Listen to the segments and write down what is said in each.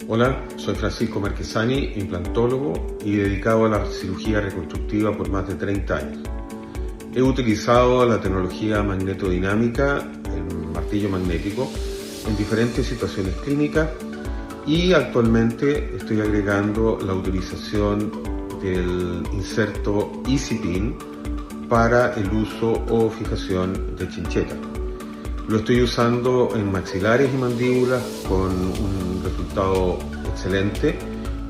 Hola, soy Francisco Marchesani, implantólogo y dedicado a la cirugía reconstructiva por más de 30 años. He utilizado la tecnología magnetodinámica, el martillo magnético, en diferentes situaciones clínicas y actualmente estoy agregando la utilización del inserto EasyPin para el uso o fijación de chincheta. Lo estoy usando en maxilares y mandíbulas con un resultado excelente,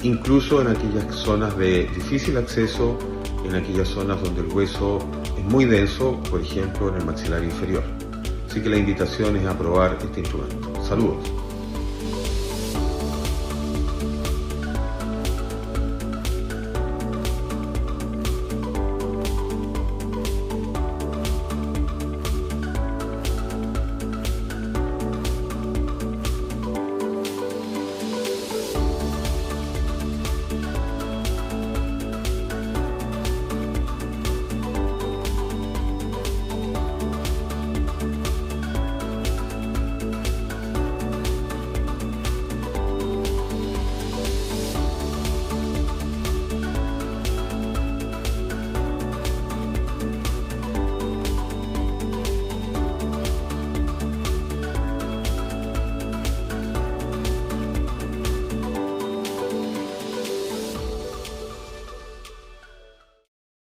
incluso en aquellas zonas de difícil acceso, en aquellas zonas donde el hueso es muy denso, por ejemplo en el maxilar inferior. Así que la invitación es a probar este instrumento. Saludos.